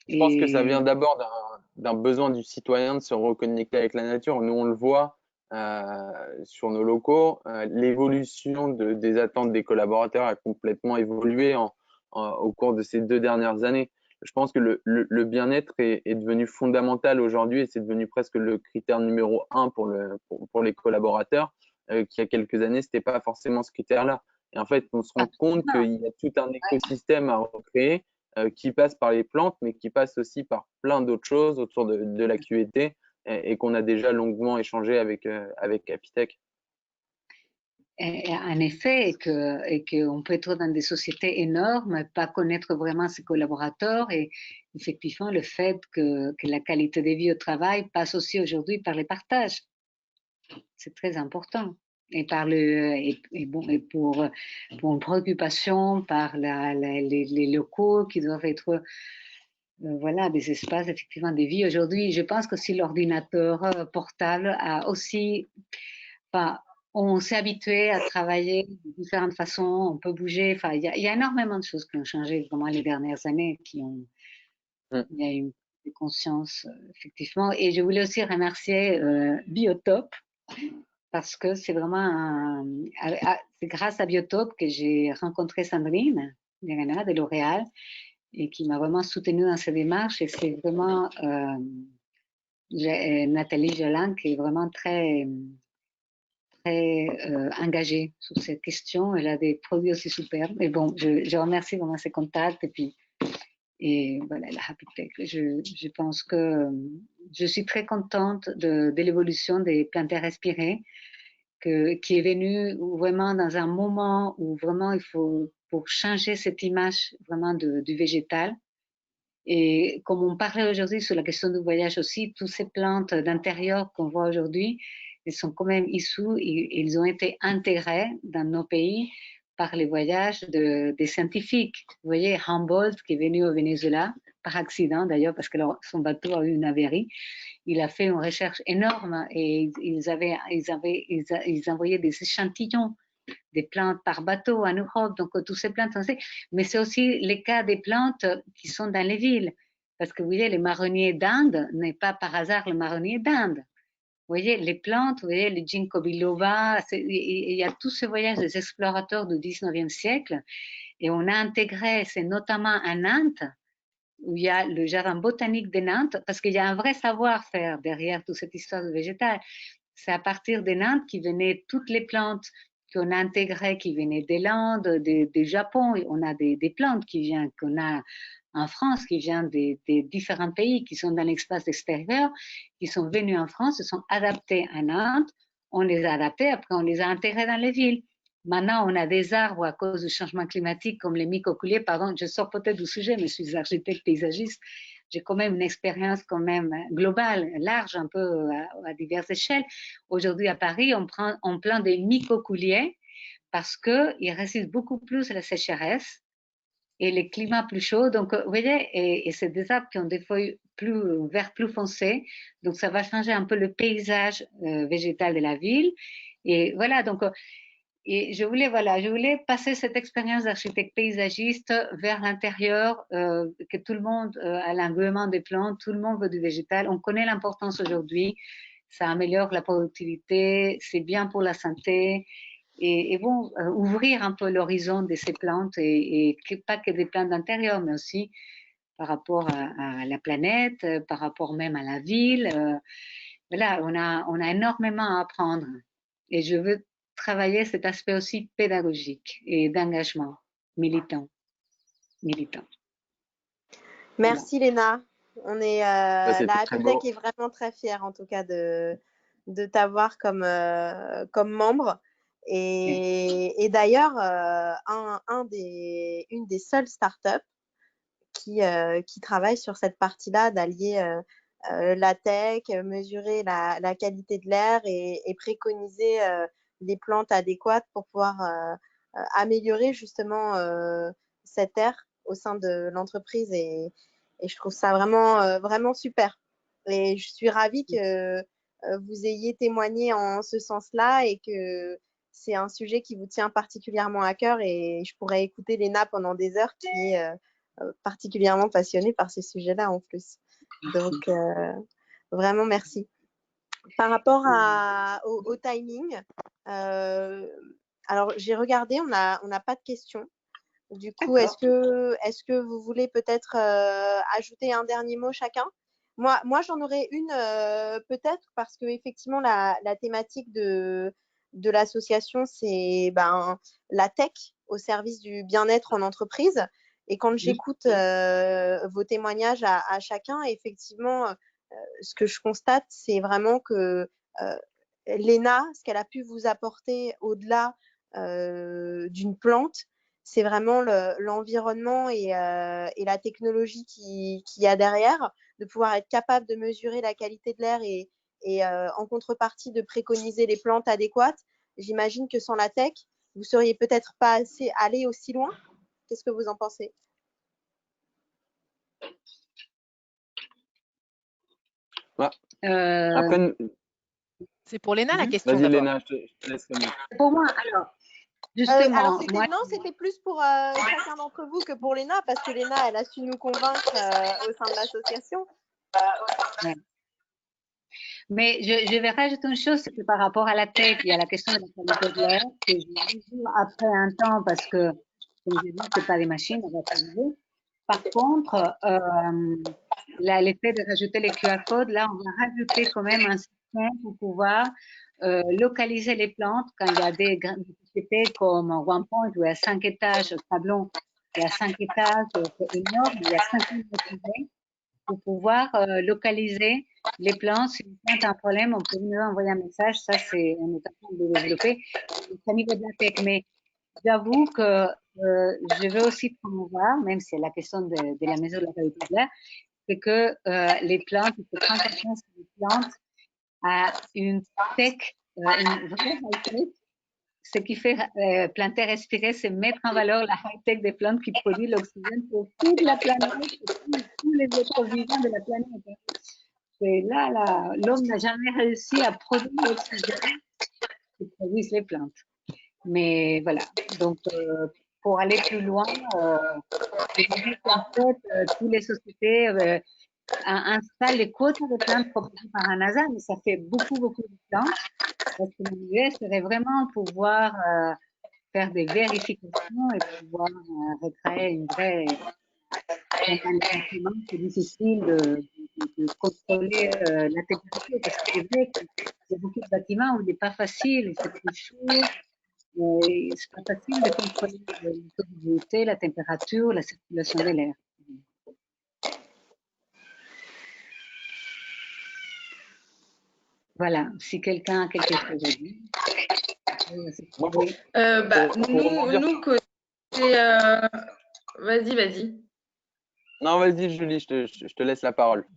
E: Je pense que ça vient d'abord d'un besoin du citoyen de se reconnecter avec la nature. Nous, on le voit sur nos locaux. L'évolution des attentes des collaborateurs a complètement évolué au cours de ces 2 dernières années. Je pense que le bien-être est devenu fondamental aujourd'hui et c'est devenu presque le critère numéro 1 pour les collaborateurs, qui il y a quelques années, c'était pas forcément ce critère-là. Et en fait, on se rend compte qu'il y a tout un écosystème à recréer qui passe par les plantes, mais qui passe aussi par plein d'autres choses autour de la QET et qu'on a déjà longuement échangé avec Apitech.
B: En effet, et qu'on peut être dans des sociétés énormes, pas connaître vraiment ses collaborateurs et effectivement le fait que la qualité de vie au travail passe aussi aujourd'hui par les partages. C'est très important. Et pour une préoccupation par les locaux qui doivent être voilà, des espaces effectivement de vie. Aujourd'hui, je pense que si l'ordinateur portable a aussi, enfin, on s'est habitué à travailler de différentes façons, on peut bouger. Enfin, il y a énormément de choses qui ont changé vraiment les dernières années, qui ont Il y a une conscience, effectivement. Et je voulais aussi remercier Biotope, parce que c'est vraiment c'est grâce à Biotope que j'ai rencontré Sandrine Llerena de L'Oréal et qui m'a vraiment soutenue dans cette démarche. Et c'est vraiment Nathalie Jolin qui est vraiment très engagée sur cette question. Elle a des produits aussi superbes. Et bon, je remercie vraiment ses contacts et voilà, la Happy Tech. Je pense que je suis très contente de l'évolution des plantes respirées, qui est venue vraiment dans un moment où vraiment il faut, pour changer cette image vraiment du végétal. Et comme on parlait aujourd'hui sur la question du voyage aussi, toutes ces plantes d'intérieur qu'on voit aujourd'hui, elles sont quand même issues, ils ont été intégrés dans nos pays par les voyages des scientifiques. Vous voyez, Humboldt, qui est venu au Venezuela, par accident d'ailleurs, parce que son bateau a eu une avarie, il a fait une recherche énorme et ils envoyaient des échantillons des plantes par bateau en Europe, donc toutes ces plantes, mais c'est aussi le cas des plantes qui sont dans les villes, parce que vous voyez, le marronnier d'Inde n'est pas par hasard le marronnier d'Inde. Vous voyez, les plantes, vous voyez, le ginkgo biloba, il y a tout ce voyage des explorateurs du 19e siècle, et on a intégré, c'est notamment à Nantes, où il y a le jardin botanique de Nantes, parce qu'il y a un vrai savoir-faire derrière toute cette histoire de végétal. C'est à partir de Nantes qui venaient toutes les plantes qu'on a intégrées, qui venaient des Landes, du Japon. On a des plantes qu'on a en France, qui viennent des différents pays, qui sont dans l'espace extérieur, qui sont venus en France, se sont adaptés à Nantes. On les a adaptés, après on les a intégrés dans les villes. Maintenant, on a des arbres à cause du changement climatique comme les mycocouliers. Pardon, je sors peut-être du sujet, mais je suis architecte paysagiste. J'ai quand même une expérience quand même globale, large, un peu à diverses échelles. Aujourd'hui, à Paris, on plante des mycocouliers parce qu'ils résistent beaucoup plus à la sécheresse et les climats plus chauds. Donc, vous voyez, et c'est des arbres qui ont des feuilles plus vert plus foncées. Donc, ça va changer un peu le paysage végétal de la ville. Et voilà, donc... Et je voulais passer cette expérience d'architecte paysagiste vers l'intérieur, que tout le monde a l'engouement des plantes, tout le monde veut du végétal. On connaît l'importance aujourd'hui, ça améliore la productivité, c'est bien pour la santé. Et bon, ouvrir un peu l'horizon de ces plantes et pas que des plantes d'intérieur, mais aussi par rapport à la planète, par rapport même à la ville. Voilà, on a énormément à apprendre. Et je veux travailler cet aspect aussi pédagogique et d'engagement militant.
A: Merci Léna. On est, la
E: très beau.
A: Happy Tech est vraiment très fière en tout cas de t'avoir comme membre. Et d'ailleurs, une des seules startups qui travaille sur cette partie-là d'allier la tech, mesurer la qualité de l'air et préconiser les plantes adéquates pour pouvoir améliorer justement cet air au sein de l'entreprise et je trouve ça vraiment, vraiment super. Et je suis ravie que vous ayez témoigné en ce sens-là et que c'est un sujet qui vous tient particulièrement à cœur et je pourrais écouter Léna pendant des heures qui est particulièrement passionnée par ces sujets-là en plus. Donc, vraiment merci. Par rapport au timing, alors j'ai regardé, on n'a pas de questions. Du coup, est-ce que vous voulez peut-être ajouter un dernier mot chacun? Moi j'en aurais une peut-être parce que effectivement la thématique de l'association, c'est la tech au service du bien-être en entreprise. Et quand j'écoute vos témoignages à chacun, effectivement, ce que je constate, c'est vraiment que Léna, ce qu'elle a pu vous apporter au-delà d'une plante, c'est vraiment l'environnement et la technologie qu'il y a derrière, de pouvoir être capable de mesurer la qualité de l'air et en contrepartie de préconiser les plantes adéquates. J'imagine que sans la tech, vous ne seriez peut-être pas allé aussi loin. Qu'est-ce que vous en pensez?
E: Après,
C: c'est pour Léna la question.
E: vas-y Léna, je te laisse commencer.
B: Pour moi, alors, Justement,
A: alors,
B: moi,
A: non, c'était plus pour chacun d'entre vous que pour Léna, parce que Léna, elle a su nous convaincre au sein de l'association.
B: ouais. Mais je vais rajouter une chose, c'est que par rapport à la tech, il y a la question de la qualité de l'air, que je mesure après un temps, parce que, comme je dis, c'est pas des machines, on va pas arriver. Par contre, l'effet de rajouter les QR codes, là, on va rajouter quand même un système pour pouvoir localiser les plantes quand il y a des sociétés comme OnePoint où il y a 5 étages, Sablon, il y a 5 étages, c'est énorme, il y a 5000 mètres carrés pour pouvoir localiser les plantes. Si une plante a un problème, on peut nous envoyer un message. Ça, c'est, on est en train de le développer. C'est au niveau de la tech. Mais j'avoue que je veux aussi promouvoir, même si c'est la question de la maison de la qualité de l'air, c'est que les plantes, il faut prendre conscience que les plantes a une tech, une vraie high-tech. Ce qui fait planter, respirer, c'est mettre en valeur la high-tech des plantes qui produisent l'oxygène pour toute la planète, pour tous les êtres vivants de la planète. Et là, l'homme n'a jamais réussi à produire l'oxygène que produisent les plantes. Mais voilà, donc pour aller plus loin, je dirais qu'en fait, toutes les sociétés installent les quotas de plantes proposées par la NASA, mais ça fait beaucoup de plantes. Parce que l'idée serait vraiment pouvoir faire des vérifications et pouvoir recréer une vraie bâtiment. C'est difficile de contrôler la température parce que c'est vrai qu'il y a beaucoup de bâtiments où il n'est pas facile, il fait plus chaud, et c'est pas facile de contrôler le taux d'humidité, la température, la circulation de l'air. Voilà, si quelqu'un a quelque chose à dire.
E: Oui.
D: Nous, côté. Vas-y.
E: Non, vas-y, Julie, je te laisse la parole.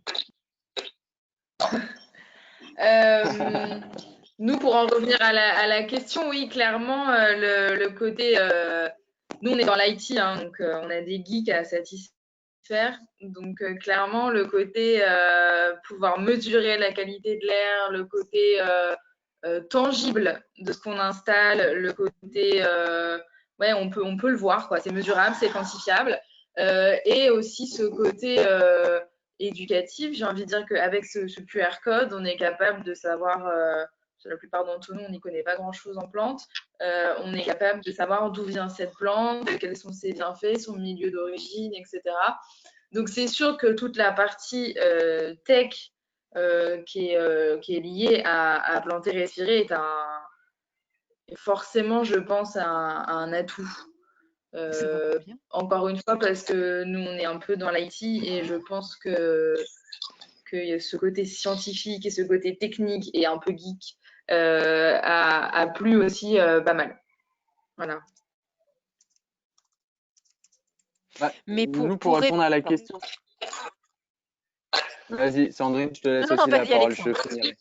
D: Nous, pour en revenir à la question, oui, clairement, le côté. Nous, on est dans l'IT, hein, donc on a des geeks à satisfaire. Donc, clairement, le côté pouvoir mesurer la qualité de l'air, le côté tangible de ce qu'on installe, le côté. Ouais, on peut le voir, quoi. C'est mesurable, c'est quantifiable. Et aussi ce côté éducatif, j'ai envie de dire qu'avec ce QR code, on est capable de savoir, la plupart d'entre nous, on n'y connaît pas grand-chose en plantes, on est capable de savoir d'où vient cette plante, quels sont ses bienfaits, son milieu d'origine, etc. Donc c'est sûr que toute la partie tech qui est liée à planter, respirer est forcément, je pense, un atout. Encore une fois, parce que nous, on est un peu dans l'IT et je pense que ce côté scientifique et ce côté technique et un peu geek a plu aussi pas mal. Voilà.
E: Mais pour répondre à la question. Vas-y, Sandrine, je te laisse aussi la parole. Je finirai.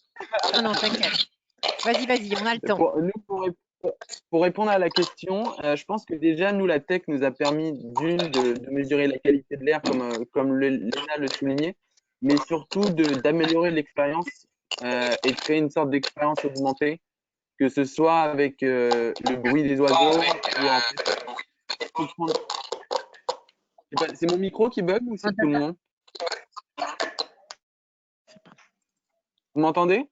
C: Non, t'inquiète. Vas-y, on a le temps.
E: Pour répondre à la question, je pense que déjà, nous, la tech nous a permis de mesurer la qualité de l'air, comme Léna le soulignait, mais surtout d'améliorer l'expérience et de créer une sorte d'expérience augmentée, que ce soit avec le bruit des oiseaux ou en fait, c'est mon micro qui bug ou c'est tout le monde? Vous m'entendez?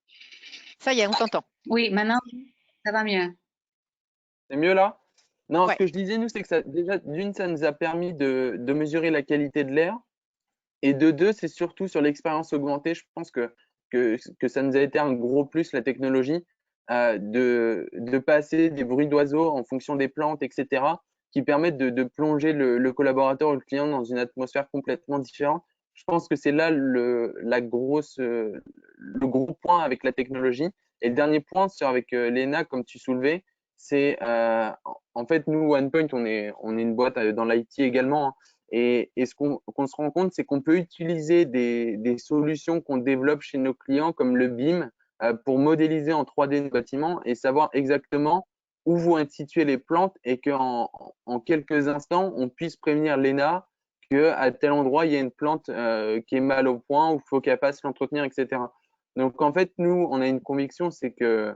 C: Ça y est, on t'entend.
B: Oui, maintenant, ça va mieux.
E: C'est mieux là? Non,
C: Ouais.
E: ce que je disais, nous, c'est que ça, déjà, d'une, ça nous a permis de mesurer la qualité de l'air. Et de deux, c'est surtout sur l'expérience augmentée. Je pense que ça nous a été un gros plus, la technologie, de passer des bruits d'oiseaux en fonction des plantes, etc., qui permettent de plonger le collaborateur ou le client dans une atmosphère complètement différente. Je pense que c'est là le gros point avec la technologie. Et le dernier point, c'est avec Léna, comme tu soulevais, c'est en fait, nous, OnePoint, on est une boîte dans l'IT également, hein. Et ce qu'on se rend compte, c'est qu'on peut utiliser des solutions qu'on développe chez nos clients, comme le BIM, pour modéliser en 3D nos bâtiments et savoir exactement où vont être situées les plantes et qu'en quelques instants, on puisse prévenir l'ENA qu'à tel endroit, il y a une plante qui est mal au point, où il faut qu'elle passe l'entretenir, etc. Donc, en fait, nous, on a une conviction, c'est que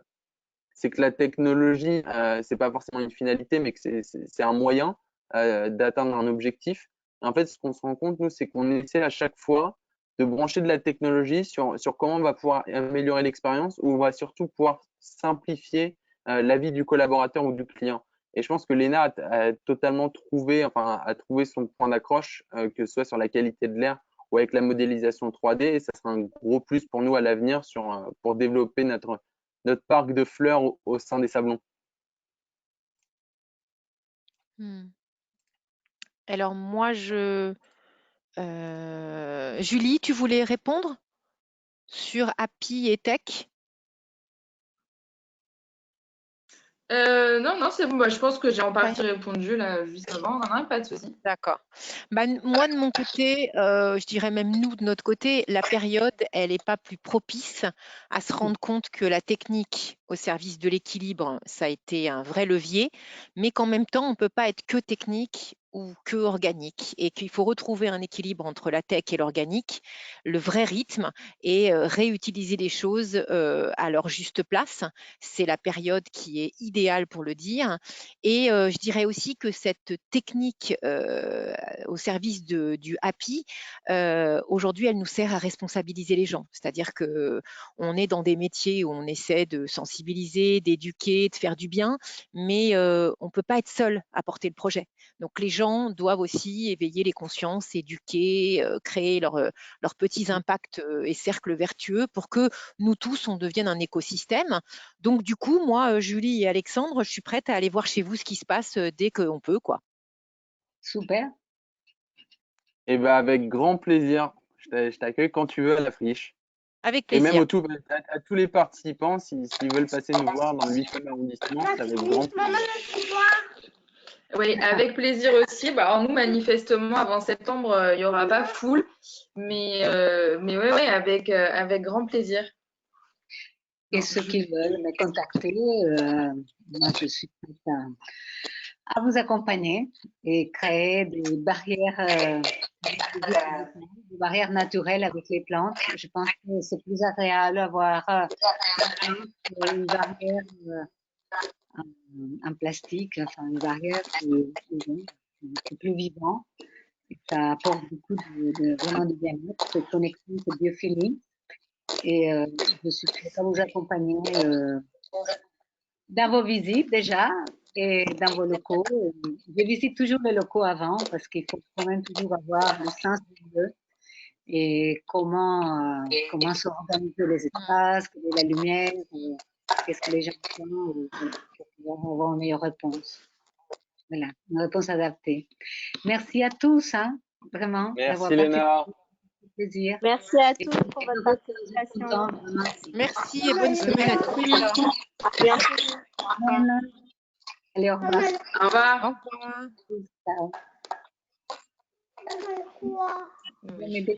E: c'est que la technologie, c'est pas forcément une finalité, mais que c'est un moyen d'atteindre un objectif. Et en fait, ce qu'on se rend compte, nous, c'est qu'on essaie à chaque fois de brancher de la technologie sur comment on va pouvoir améliorer l'expérience ou on va surtout pouvoir simplifier la vie du collaborateur ou du client. Et je pense que Léna a totalement trouvé, enfin, a trouvé son point d'accroche, que ce soit sur la qualité de l'air ou avec la modélisation 3D. Et ça sera un gros plus pour nous à l'avenir pour développer notre parc de fleurs au sein des sablons.
C: Alors moi, Julie, tu voulais répondre sur API et Tech?
D: Non, c'est bon. Bah, je pense que j'ai en partie répondu là juste avant. Non, pas de souci.
C: D'accord. Bah, moi, de mon côté, je dirais même nous, de notre côté, la période, elle n'est pas plus propice à se rendre compte que la technique au service de l'équilibre, ça a été un vrai levier, mais qu'en même temps, on ne peut pas être que technique ou que organique et qu'il faut retrouver un équilibre entre la tech et l'organique, le vrai rythme et réutiliser les choses à leur juste place. C'est la période qui est idéale pour le dire. Et je dirais aussi que cette technique au service du happy, aujourd'hui, elle nous sert à responsabiliser les gens. C'est-à-dire qu'on est dans des métiers où on essaie de sensibiliser, d'éduquer, de faire du bien, mais on ne peut pas être seul à porter le projet. Donc les gens doivent aussi éveiller les consciences, éduquer, créer leurs petits impacts et cercles vertueux pour que nous tous, on devienne un écosystème. Donc du coup, moi, Julie et Alexandre, je suis prête à aller voir chez vous ce qui se passe dès qu'on peut, quoi.
B: Super.
E: Et ben avec grand plaisir. Je t'accueille quand tu veux à la friche.
C: Avec
E: Et même
C: plaisir.
E: à tous les participants, s'ils veulent passer nous voir dans le 8e arrondissement, c'est avec grand plaisir.
D: Oui, avec plaisir aussi. Bah, alors nous, manifestement, avant septembre, il n'y aura pas full. Mais ouais, avec grand plaisir.
B: Et ceux qui veulent me contacter, moi je suis prête à vous accompagner et créer des barrières naturelles avec les plantes. Je pense que c'est plus agréable d'avoir une barrière en plastique, enfin une barrière qui est plus vivant. Et ça apporte beaucoup vraiment de bien-être, cette connexion, ce biofeeling. Et je suis prête à vous accompagner dans vos visites déjà et dans vos locaux. Je visite toujours les locaux avant parce qu'il faut quand même toujours avoir le sens du lieu et comment s'organiser les espaces, quelle est la lumière, qu'est-ce que les gens font pour avoir une meilleure réponse. Voilà, une réponse adaptée. Merci à tous, hein, vraiment, d'avoir
E: Merci Léna.
B: plaisir.
A: Merci à tous pour votre participation.
C: Merci et bonne semaine à tous.
A: À bientôt.
B: Allez, au revoir.
D: Au revoir.
C: Au revoir.
B: Ciao.
D: Oui.